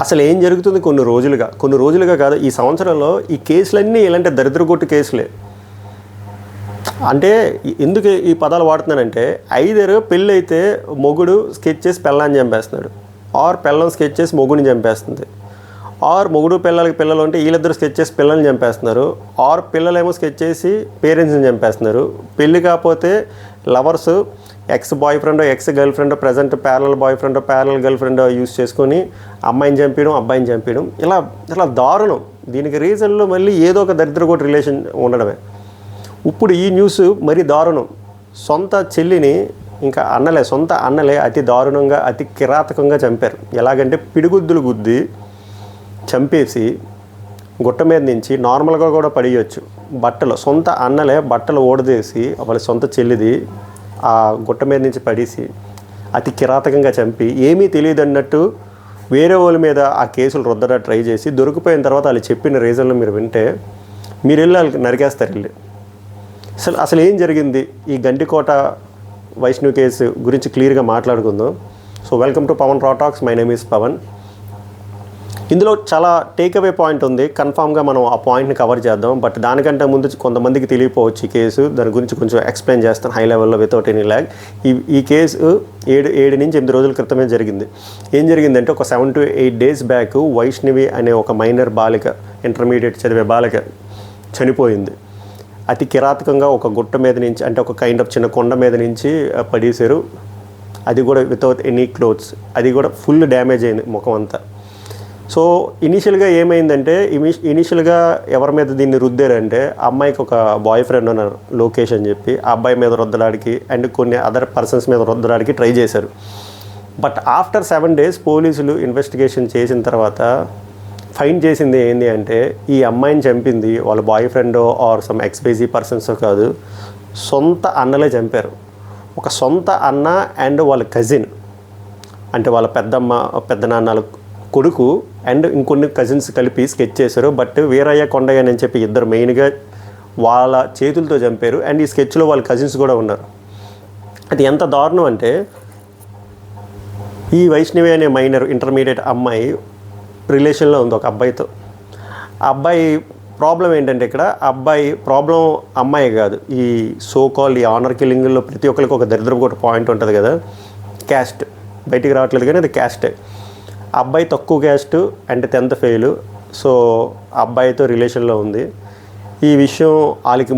అసలు ఏం జరుగుతుంది కొన్ని రోజులుగా కాదు, ఈ సంవత్సరంలో ఈ కేసులన్నీ ఇలాంటి దరిద్రగొట్టు కేసులే. అంటే ఎందుకు ఈ పదాలు వాడుతున్నానంటే, ఐదరు పెళ్ళి అయితే మొగుడు స్కెచ్ చేసి పెళ్ళాన్ని చంపేస్తున్నాడు, ఆర్ పెళ్ళం స్కెచ్ చేసి మొగుడిని చంపేస్తుంది, ఆర్ మొగుడు పిల్లలకి పిల్లలు ఉంటే వీళ్ళిద్దరు స్కెచ్ చేసి పిల్లల్ని చంపేస్తున్నారు, ఆర్ పిల్లలేమో స్కెచ్ చేసి పేరెంట్స్ని చంపేస్తున్నారు. పెళ్ళి కాకపోతే లవర్స్ ఎక్స్ బాయ్ ఫ్రెండో ఎక్స్ గర్ల్ ఫ్రెండో ప్రజెంట్ ప్యారలల్ బాయ్ ఫ్రెండో ప్యారలల్ గర్ల్ ఫ్రెండో యూస్ చేసుకొని అమ్మాయిని చంపేయడం అబ్బాయిని చంపేయడం, ఇలా దారుణం. దీనికి రీజన్లో మళ్ళీ ఏదో ఒక దరిద్రగొట్టు రిలేషన్ ఉండడమే. ఇప్పుడు ఈ న్యూస్ మరీ దారుణం. సొంత చెల్లిని, ఇంకా సొంత అన్నలే అతి దారుణంగా అతి కిరాతకంగా చంపారు. ఎలాగంటే పిడిగుద్దులు గుద్ది చంపేసి గుట్ట మీద నుంచి నార్మల్గా కూడా పడేయచ్చు సొంత అన్నలే బట్టలు ఓడదేసి వాళ్ళ సొంత చెల్లిది ఆ గుట్ట మీద నుంచి పడేసి అతి కిరాతకంగా చంపి ఏమీ తెలియదు అన్నట్టు వేరే వాళ్ళ మీద ఆ కేసులు రుద్దడా ట్రై చేసి దొరికిపోయిన తర్వాత వాళ్ళు చెప్పిన రీజన్లు మీరు వింటే మీరు వెళ్ళి వాళ్ళకి నరికేస్తారు వెళ్ళి. అసలు ఏం జరిగింది ఈ గండికోట వైష్ణవి కేసు గురించి క్లియర్గా మాట్లాడుకుందాం. So welcome to Pavan Ra talks. My name is Pavan. ఇందులో చాలా టేక్అవే పాయింట్ ఉంది, కన్ఫామ్గా మనం ఆ పాయింట్ని కవర్ చేద్దాం. బట్ దానికంటే ముందు కొంతమందికి తెలియకపోవచ్చు ఈ కేసు, దాని గురించి కొంచెం ఎక్స్ప్లెయిన్ చేస్తాను హై లెవెల్లో వితౌట్ ఎనీ ల్యాగ్. ఈ కేసు 7 నుంచి 8 రోజుల క్రితమే జరిగింది. ఏం జరిగిందంటే ఒక 7 to 8 days బ్యాక్ వైష్ణవి అనే ఒక మైనర్ బాలిక, ఇంటర్మీడియట్ చదివే బాలిక చనిపోయింది. అతి కిరాతకంగా ఒక గుట్ట మీద నుంచి, అంటే ఒక కైండ్ ఆఫ్ చిన్న కొండ మీద నుంచి పడేశారు. అది కూడా వితౌట్ ఎనీ క్లోత్స్, అది కూడా ఫుల్ డ్యామేజ్ అయింది ముఖం అంతా. సో ఇనీషియల్గా ఏమైందంటే, ఇనీషియల్గా ఎవరి మీద దీన్ని రుద్దారంటే అమ్మాయికి ఒక బాయ్ ఫ్రెండ్ ఉన్నారు లోకేష్ అని చెప్పి, ఆ అబ్బాయి మీద రుద్దడానికి అండ్ కొన్ని అదర్ పర్సన్స్ మీద రుద్దడానికి ట్రై చేశారు. బట్ ఆఫ్టర్ 7 days పోలీసులు ఇన్వెస్టిగేషన్ చేసిన తర్వాత ఫైండ్ చేసింది ఏంటి అంటే, ఈ అమ్మాయిని చంపింది వాళ్ళ బాయ్ ఫ్రెండో ఆర్ సమ్ ఎక్స్బైజీ పర్సన్సో కాదు, సొంత అన్నలే చంపారు. ఒక సొంత అన్న అండ్ వాళ్ళ కజిన్, అంటే వాళ్ళ పెద్దనాన్నల కొడుకు అండ్ ఇంకొన్ని కజిన్స్ కలిపి స్కెచ్ చేశారు. బట్ వీరయ్య కొండయ్య అని చెప్పి ఇద్దరు మెయిన్గా వాళ్ళ చేతులతో చంపారు. అండ్ ఈ స్కెచ్లో వాళ్ళ కజిన్స్ కూడా ఉన్నారు. అది ఎంత దారుణం అంటే, ఈ వైష్ణవి అనే మైనర్ ఇంటర్మీడియట్ అమ్మాయి రిలేషన్లో ఉంది ఒక అబ్బాయితో. ఆ అబ్బాయి ప్రాబ్లం ఏంటంటే, ఇక్కడ అబ్బాయి ప్రాబ్లం అమ్మాయి కాదు, ఈ సోకాల్ ఈ ఆనర్ కిల్లింగ్లో ప్రతి ఒక్కరికి ఒక దరిద్రపు కూడా పాయింట్ ఉంటుంది కదా, క్యాస్ట్ బయటికి రావట్లేదు కానీ అది క్యాస్టే. అబ్బాయి తక్కువ caste and 10th fail. So అబ్బాయితో రిలేషన్లో ఉంది. ఈ విషయం వాళ్ళకి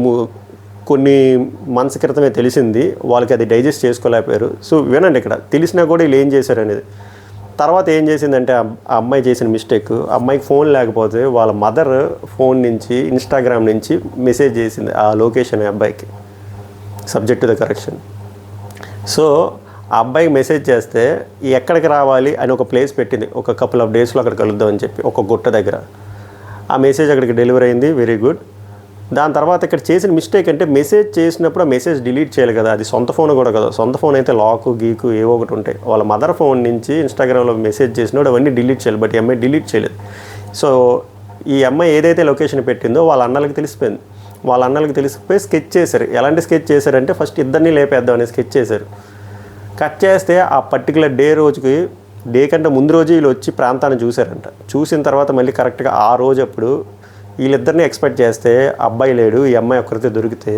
కొన్ని మంత్స్ క్రితమే తెలిసింది. వాళ్ళకి అది డైజెస్ట్ చేసుకోలేకపోయారు. సో వినండి, ఇక్కడ తెలిసినా కూడా వీళ్ళు ఏం చేశారు అనేది. తర్వాత ఏం చేసిందంటే, ఆ అమ్మాయి చేసిన మిస్టేక్, అమ్మాయికి ఫోన్ లేకపోతే వాళ్ళ మదర్ ఫోన్ నుంచి ఇన్స్టాగ్రామ్ నుంచి మెసేజ్ చేసింది ఆ లొకేషన్ అబ్బాయికి, subject to the correction. So ఆ అబ్బాయికి మెసేజ్ చేస్తే ఎక్కడికి రావాలి అని ఒక ప్లేస్ పెట్టింది, ఒక couple of daysలో అక్కడ కలుద్దామని చెప్పి ఒక గుట్ట దగ్గర. ఆ మెసేజ్ అక్కడికి డెలివరీ అయింది, వెరీ గుడ్. దాని తర్వాత ఇక్కడ చేసిన మిస్టేక్ అంటే, మెసేజ్ చేసినప్పుడు ఆ మెసేజ్ డిలీట్ చేయాలి కదా, అది సొంత ఫోన్ కూడా కదా. సొంత ఫోన్ అయితే లాకు గీకు ఏవో ఒకటి ఉంటాయి. వాళ్ళ మదర్ ఫోన్ నుంచి ఇన్స్టాగ్రామ్లో మెసేజ్ చేసినప్పుడు అవన్నీ డిలీట్ చేయాలి. బట్ ఈ అమ్మాయి డిలీట్ చేయలేదు. సో ఈ అమ్మాయి ఏదైతే లొకేషన్ పెట్టిందో వాళ్ళ అన్నలకు తెలిసిపోయింది. వాళ్ళ అన్నలకు తెలిసిపోయి స్కెచ్ చేశారు. ఎలాంటి స్కెచ్ చేశారంటే, ఫస్ట్ ఇద్దరిని లేపేద్దాం అని స్కెచ్ చేశారు. కట్ చేస్తే ఆ పర్టికులర్ డే కంటే ముందు రోజు వీళ్ళు వచ్చి ప్రాంతాన్ని చూశారంట. చూసిన తర్వాత మళ్ళీ కరెక్ట్గా ఆ రోజు అప్పుడు వీళ్ళిద్దరిని ఎక్స్పెక్ట్ చేస్తే అబ్బాయి లేడు, ఈ అమ్మాయి ఒక్కరితో దొరికితే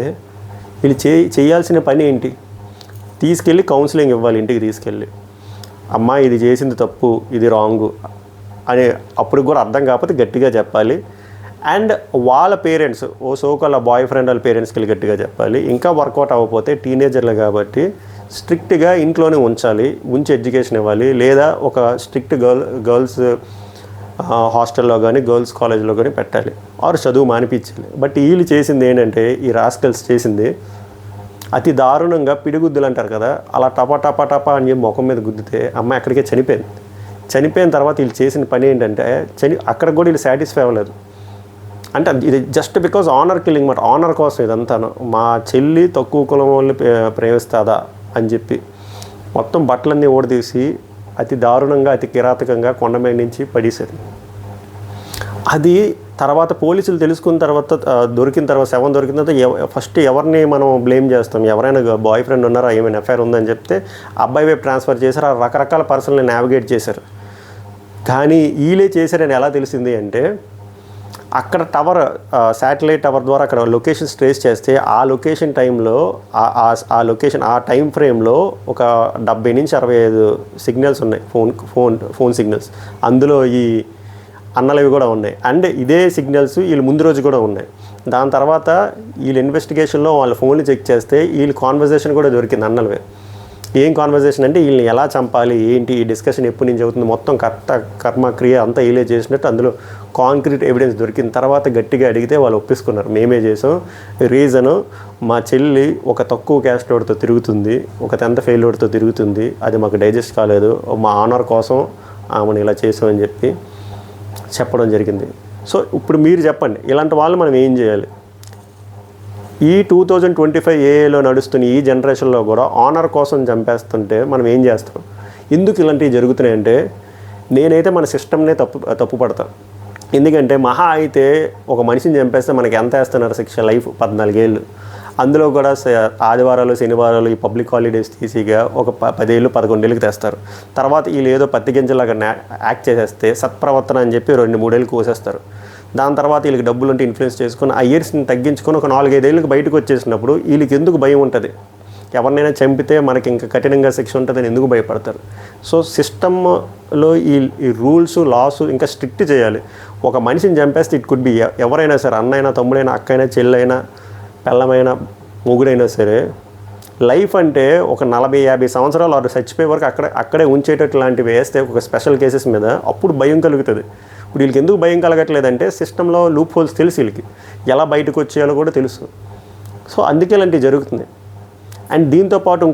వీళ్ళు చేయాల్సిన పని ఏంటి, తీసుకెళ్ళి కౌన్సిలింగ్ ఇవ్వాలి. ఇంటికి తీసుకెళ్ళి, అమ్మాయి ఇది చేసింది తప్పు, ఇది రాంగు అని అప్పుడు కూడా అర్థం కాకపోతే గట్టిగా చెప్పాలి. అండ్ వాళ్ళ పేరెంట్స్, సోకాల్ బాయ్ ఫ్రెండ్ వాళ్ళ పేరెంట్స్కి వెళ్ళి గట్టిగా చెప్పాలి. ఇంకా వర్కౌట్ అవ్వకపోతే టీనేజర్లు కాబట్టి స్ట్రిక్ట్గా ఇంట్లోనే ఉంచి ఎడ్యుకేషన్ ఇవ్వాలి. లేదా ఒక స్ట్రిక్ట్ గర్ల్స్ హాస్టల్లో కానీ గర్ల్స్ కాలేజ్లో కానీ పెట్టాలి, ఆరు చదువు మానిపించాలి. బట్ వీళ్ళు చేసింది ఏంటంటే, ఈ రాస్కల్స్ చేసింది అతి దారుణంగా పిడిగుద్దులు అంటారు కదా, అలా టపా అని చెప్పి ముఖం మీద గుద్దితే అమ్మాయి అక్కడికే చనిపోయింది. చనిపోయిన తర్వాత వీళ్ళు చేసిన పని ఏంటంటే, అక్కడ కూడా వీళ్ళు సాటిస్ఫై అవ్వలేదు. అంటే ఇది జస్ట్ బికాజ్ ఆనర్ కిల్లింగ్ మాట, ఆనర్ కోసం ఇదంతాను. మా చెల్లి తక్కువ కులం వాళ్ళని ప్రేమిస్తుందా అని చెప్పి మొత్తం బట్టలన్నీ ఓడదీసి అతి దారుణంగా అతి కిరాతకంగా కొండ మీద నుంచి పడేశారు. అది తర్వాత పోలీసులు తెలుసుకున్న తర్వాత దొరికిన తర్వాత శవం దొరికిన తర్వాత ఫస్ట్ ఎవరిని మనం బ్లేమ్ చేస్తాం, ఎవరైనా బాయ్ ఫ్రెండ్ ఉన్నారా, ఏమైనా ఎఫ్ఐఆర్ ఉందని చెప్తే అబ్బాయి వైపు ట్రాన్స్ఫర్ చేశారు. ఆ రకరకాల పర్సన్ని నావిగేట్ చేశారు. కానీ వీళ్ళే చేశారని ఎలా తెలిసింది అంటే, అక్కడ టవర్ శాటిలైట్ టవర్ ద్వారా అక్కడ లొకేషన్స్ ట్రేస్ చేస్తే ఆ లొకేషన్ టైంలో ఆ లొకేషన్ ఆ టైం ఫ్రేమ్లో ఒక 70 నుంచి 65 సిగ్నల్స్ ఉన్నాయి, ఫోన్ సిగ్నల్స్. అందులో ఈ అన్నలవి కూడా ఉన్నాయి. అండ్ ఇదే సిగ్నల్స్ వీళ్ళు ముందు రోజు కూడా ఉన్నాయి. దాని తర్వాత వీళ్ళు ఇన్వెస్టిగేషన్లో వాళ్ళ ఫోన్లు చెక్ చేస్తే వీళ్ళ కాన్వర్జేషన్ కూడా దొరికింది అన్నలవే. ఏం కాన్వర్జేషన్ అంటే వీళ్ళని ఎలా చంపాలి, ఏంటి, ఈ డిస్కషన్ ఎప్పటి నుంచి అవుతుంది, మొత్తం కర్మ క్రియ అంతా వీళ్ళే చేసినట్టు అందులో కాంక్రీట్ ఎవిడెన్స్ దొరికిన తర్వాత గట్టిగా అడిగితే వాళ్ళు ఒప్పించుకున్నారు, మేమే చేసాం. రీజను మా చెల్లి ఒక తక్కువ క్యాస్ట్ వాడితో తిరుగుతుంది, ఒక 10th ఫెయిల్ వాడితో తిరుగుతుంది, అది మాకు డైజెస్ట్ కాలేదు, మా ఆనర్ కోసం ఆమెను ఇలా చేసామని చెప్పడం జరిగింది. సో ఇప్పుడు మీరు చెప్పండి, ఇలాంటి వాళ్ళు మనం ఏం చేయాలి? ఈ 2025 ఏఏలో నడుస్తున్న ఈ జనరేషన్లో కూడా ఆనర్ కోసం చంపేస్తుంటే మనం ఏం చేస్తాం? ఎందుకు ఇలాంటివి జరుగుతున్నాయంటే, నేనైతే మన సిస్టమ్నే తప్పు పడతాను. ఎందుకంటే మహా అయితే ఒక మనిషిని చంపేస్తే మనకి ఎంత వేస్తున్నారు శిక్ష? లైఫ్ 14 ఏళ్ళు. అందులో కూడా ఆదివారాలు శనివారాలు ఈ పబ్లిక్ హాలిడేస్ తీసిగా ఒక 10 ఏళ్ళు 11 ఏళ్ళకి తెస్తారు. తర్వాత వీళ్ళు ఏదో పత్తి గింజలాగా యాక్ట్ చేసేస్తే సత్ప్రవర్తన అని చెప్పి 2-3 ఏళ్ళు కోసేస్తారు. దాని తర్వాత వీళ్ళకి డబ్బులు ఉంటే ఇన్ఫ్లుయెన్స్ చేసుకుని ఆ ఇయర్స్ని తగ్గించుకొని ఒక 4-5 ఏళ్ళకి బయటకు వచ్చేసినప్పుడు వీళ్ళకి ఎందుకు భయం ఉంటుంది? ఎవరినైనా చంపితే మనకి ఇంకా కఠినంగా శిక్ష ఉంటుందని ఎందుకు భయపడతారు? సో సిస్టంలో ఈ రూల్స్ లాస్ ఇంకా స్ట్రిక్ట్ చేయాలి. ఒక మనిషిని చంపేస్తే ఇట్ కుడ్ బి ఎవరైనా సరే, అన్నైనా, తమ్ముడైనా, అక్కైనా, చెల్లైనా, పెళ్ళమైనా, మొగుడైనా సరే. లైఫ్ అంటే ఒక 40-50 సంవత్సరాలు వారు చచ్చిపోయే వరకు అక్కడే ఉంచేటట్టు లాంటివి వేస్తే ఒక స్పెషల్ కేసెస్ మీద అప్పుడు భయం కలుగుతుంది. ఇప్పుడు వీళ్ళకి ఎందుకు భయం కలగట్లేదంటే సిస్టంలో లూప్ హోల్స్ తెలుసు, వీళ్ళకి ఎలా బయటకు వచ్చేయాలో కూడా తెలుసు. సో అందుకే ఇలాంటివి జరుగుతుంది. అండ్ దీంతోపాటు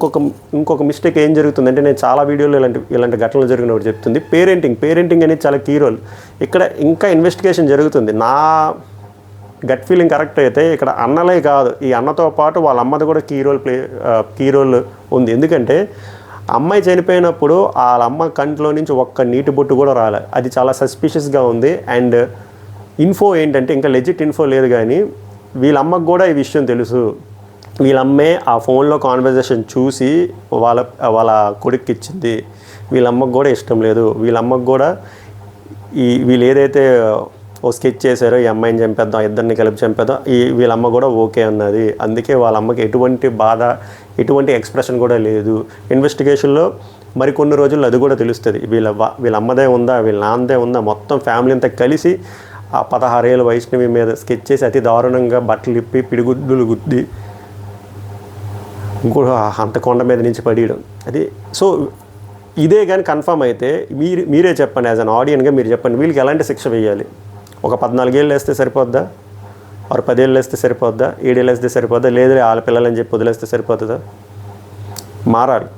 ఇంకొక మిస్టేక్ ఏం జరుగుతుందంటే, నేను చాలా వీడియోలో ఇలాంటి ఘటనలు జరిగినప్పుడు చెప్తుంది, పేరెంటింగ్ అనేది చాలా కీ రోల్. ఇక్కడ ఇంకా ఇన్వెస్టిగేషన్ జరుగుతుంది. నా గట్ ఫీలింగ్ కరెక్ట్ అయితే ఇక్కడ అన్నలే కాదు, ఈ అన్నతో పాటు వాళ్ళ అమ్మది కూడా కీ రోల్ ఉంది. ఎందుకంటే అమ్మాయి చనిపోయినప్పుడు వాళ్ళ అమ్మ కంట్లో నుంచి ఒక్క నీటి బొట్టు కూడా రాలే. అది చాలా సస్పిషియస్గా ఉంది. అండ్ ఇన్ఫో ఏంటంటే, ఇంకా లెజిట్ ఇన్ఫో లేదు, కానీ వీళ్ళ అమ్మకు కూడా ఈ విషయం తెలుసు. వీళ్ళమ్మే ఆ ఫోన్లో కాన్వర్జేషన్ చూసి వాళ్ళ కొడుక్కి ఇచ్చింది. వీళ్ళమ్మకు కూడా ఇష్టం లేదు. వీళ్ళమ్మకు కూడా వీళ్ళు ఏదైతే ఓ స్కెచ్ చేశారో, ఈ అమ్మాయిని చంపేద్దాం, ఇద్దరిని కలిపి చంపేద్దాం, వీళ్ళమ్మ కూడా ఓకే అన్నది. అందుకే వాళ్ళ అమ్మకి ఎటువంటి బాధ, ఎటువంటి ఎక్స్ప్రెషన్ కూడా లేదు. ఇన్వెస్టిగేషన్లో మరికొన్ని రోజుల్లో అది కూడా తెలుస్తుంది. వీళ్ళ అమ్మదే ఉందా, వీళ్ళ నాన్నదే ఉందా, మొత్తం ఫ్యామిలీ అంతా కలిసి ఆ 16 ఏళ్ళ వైష్ణవి మీద స్కెచ్ చేసి అతి దారుణంగా బట్టలు ఇప్పి పిడిగుడ్డులు గుద్ది అంత కొండ మీద నుంచి పడేయడం అది. సో ఇదే కానీ కన్ఫర్మ్ అయితే మీరే చెప్పండి, యాజ్ అన్ ఆడియన్గా మీరు చెప్పండి, వీళ్ళకి ఎలాంటి శిక్ష వేయాలి? ఒక 14 ఏళ్ళు వేస్తే సరిపోద్దా? వారు 10 ఏళ్ళు వేస్తే సరిపోద్దా? 7 ఏళ్ళు వేస్తే సరిపోద్దా? లేదు వాళ్ళ పిల్లలని చెప్పి వదిలేస్తే సరిపోతుందా? మారాలి,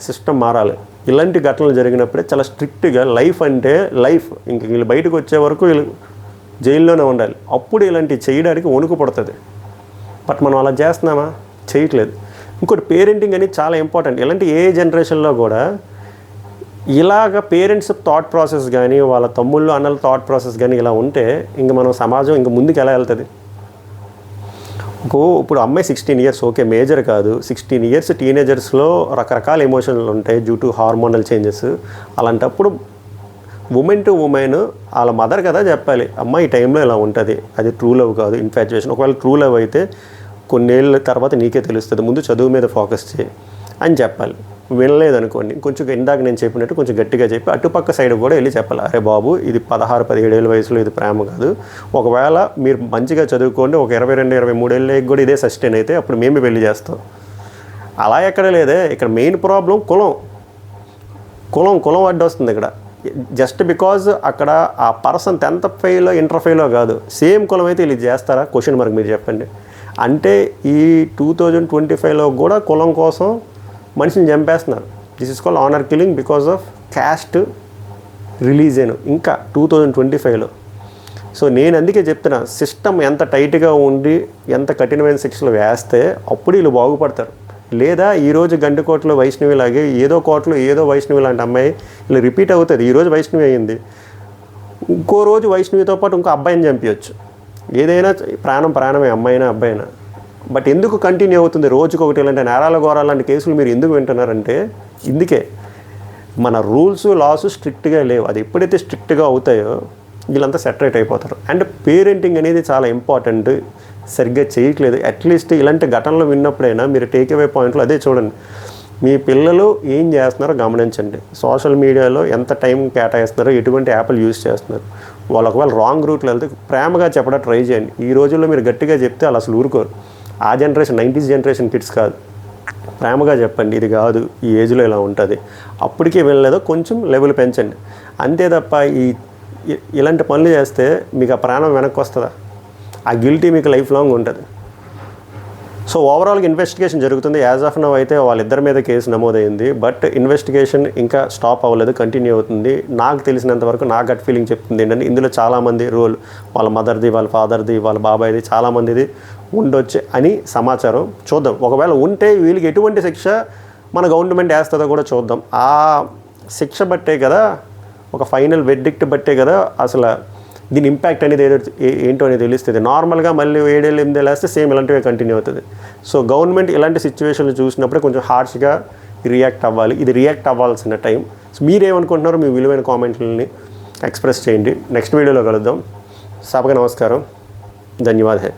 సిస్టమ్ మారాలి. ఇలాంటి ఘటనలు జరిగినప్పుడే చాలా స్ట్రిక్ట్గా లైఫ్ అంటే లైఫ్, ఇంక వీళ్ళు బయటకు వచ్చే వరకు వీళ్ళు జైల్లోనే ఉండాలి. అప్పుడు ఇలాంటివి చేయడానికి వణుకు పడుతుంది. బట్ మనం అలా చేస్తున్నామా? చేయట్లేదు. ఇంకోటి పేరెంటింగ్ అనేది చాలా ఇంపార్టెంట్. ఇలాంటి ఏ జనరేషన్లో కూడా ఇలాగ పేరెంట్స్ థాట్ ప్రాసెస్ కానీ, వాళ్ళ తమ్ముళ్ళు అన్నల థాట్ ప్రాసెస్ కానీ ఇలా ఉంటే ఇంక మనం సమాజం ఇంక ముందుకు ఎలా వెళ్తుంది? ఇప్పుడు అమ్మాయి 16 ఇయర్స్, ఓకే మేజర్ కాదు, 16 ఇయర్స్ టీనేజర్స్లో రకరకాల ఎమోషన్లు ఉంటాయి డ్యూ టు హార్మోనల్ చేంజెస్. అలాంటప్పుడు ఉమెన్ టు ఉమెన్ వాళ్ళ మదర్ కదా చెప్పాలి, అమ్మ ఈ టైంలో ఇలా ఉంటుంది, అది ట్రూ లవ్ కాదు, ఇన్ఫాచ్యుయేషన్. ఒకవేళ ట్రూ లవ్ అయితే కొన్నేళ్ళ తర్వాత నీకే తెలుస్తుంది, ముందు చదువు మీద ఫోకస్ చేయి అని చెప్పాలి. వినలేదనుకోండి, కొంచెం ఇందాక నేను చెప్పినట్టు కొంచెం గట్టిగా చెప్పి అటుపక్క సైడ్ కూడా వెళ్ళి చెప్పాలి, అరే బాబు ఇది 16-17 ఏళ్ళ వయసులో ఇది ప్రేమ కాదు, ఒకవేళ మీరు మంచిగా చదువుకోండి, ఒక 22-23 ఏళ్ళకి కూడా ఇదే సస్టైన్ అయితే అప్పుడు మేము పెళ్లి చేస్తాం. అలా ఎక్కడ లేదే. ఇక్కడ మెయిన్ ప్రాబ్లం కులం అడ్డొస్తుంది ఇక్కడ. జస్ట్ బికాజ్ అక్కడ ఆ పర్సన్ 10th ఫెయిలో ఇంటర్ ఫెయిలో కాదు, సేమ్ కులం అయితే వీళ్ళు చేస్తారా? క్వశ్చన్ మార్క్ మీరు చెప్పండి. అంటే ఈ 2025లో కూడా కులం కోసం మనిషిని చంపేస్తున్నారు. This is called honour killing because of caste, religion, ఇంకా 2025లో. సో నేను అందుకే చెప్తున్నా, సిస్టమ్ ఎంత టైట్గా ఉండి ఎంత కఠినమైన శిక్షలు వేస్తే అప్పుడు వీళ్ళు బాగుపడతారు. లేదా ఈరోజు గండికోటలో వైష్ణవి లాగే ఏదో కోటలో ఏదో వైష్ణవి లాంటి అమ్మాయి ఇలా రిపీట్ అవుతుంది. ఈరోజు వైష్ణవి అయ్యింది, ఇంకో రోజు వైష్ణవితో పాటు ఇంకో అబ్బాయిని చంపించవచ్చు. ఏదైనా ప్రాణమే, అమ్మాయినా అబ్బాయినా. బట్ ఎందుకు కంటిన్యూ అవుతుంది రోజుకొకటి ఇలాంటి నేరాల ఘోరాలు లాంటి కేసులు మీరు ఎందుకు వింటున్నారంటే ఇందుకే మన రూల్స్ లాస్ స్ట్రిక్ట్గా లేవు. అది ఎప్పుడైతే స్ట్రిక్ట్గా అవుతాయో వీళ్ళంతా సెటరేట్ అయిపోతారు. అండ్ పేరెంటింగ్ అనేది చాలా ఇంపార్టెంట్. సరిగ్గా చేయట్లేదు. అట్లీస్ట్ ఇలాంటి ఘటనలు విన్నప్పుడైనా మీరు టేక్ అవే పాయింట్లో అదే చూడండి. మీ పిల్లలు ఏం చేస్తున్నారో గమనించండి. సోషల్ మీడియాలో ఎంత టైం కేటాయిస్తున్నారో, ఎటువంటి యాప్లు యూజ్ చేస్తున్నారు. వాళ్ళు ఒకవేళ రాంగ్ రూట్లో వెళ్తే ప్రేమగా చెప్పడం ట్రై చేయండి. ఈ రోజుల్లో మీరు గట్టిగా చెప్తే వాళ్ళు అసలు ఊరుకోరు. ఆ జనరేషన్ 90s జనరేషన్ కిడ్స్ కాదు. ప్రేమగా చెప్పండి, ఇది కాదు, ఈ ఏజ్లో ఇలా ఉంటుంది. అప్పటికే వెళ్ళలేదో కొంచెం లెవెల్ పెంచండి. అంతే తప్ప ఇలాంటి పనులు చేస్తే మీకు ఆ ప్రాణం వెనక్కి వస్తుందా? ఆ గిల్టీ మీకు లైఫ్ లాంగ్ ఉంటుంది. సో ఓవరాల్గా ఇన్వెస్టిగేషన్ జరుగుతుంది. యాజ్ ఆఫ్ నౌ అయితే వాళ్ళిద్దరి మీద కేసు నమోదైంది. బట్ ఇన్వెస్టిగేషన్ ఇంకా స్టాప్ అవ్వలేదు, కంటిన్యూ అవుతుంది. నాకు తెలిసినంతవరకు నా గట్ ఫీలింగ్ చెప్తుంది ఏంటంటే ఇందులో చాలామంది రోల్, వాళ్ళ మదర్ది, వాళ్ళ ఫాదర్ది, వాళ్ళ బాబాయ్ది, చాలామందిది ఉండొచ్చు అని సమాచారం. చూద్దాం, ఒకవేళ ఉంటే వీళ్ళకి ఎటువంటి శిక్ష మన గవర్నమెంట్ వేస్తుందో కూడా చూద్దాం. ఆ శిక్ష బట్టే కదా, ఒక ఫైనల్ వెర్డిక్ట్ బట్టే కదా అసలు దీని ఇంపాక్ట్ అనేది ఏంటో అనేది తెలుస్తుంది. నార్మల్గా మళ్ళీ 7 ఏళ్ళు 8 ఏళ్ళు వేస్తే సేమ్ ఇలాంటివే కంటిన్యూ అవుతుంది. సో గవర్నమెంట్ ఇలాంటి సిచ్యువేషన్లు చూసినప్పుడే కొంచెం హార్ష్గా రియాక్ట్ అవ్వాలి. ఇది రియాక్ట్ అవ్వాల్సిన టైం. సో మీరేమనుకుంటున్నారో మీ విలువైన కామెంట్లని ఎక్స్ప్రెస్ చేయండి. నెక్స్ట్ వీడియోలో కలుద్దాం. సభకు నమస్కారం. ధన్యవాదాలు.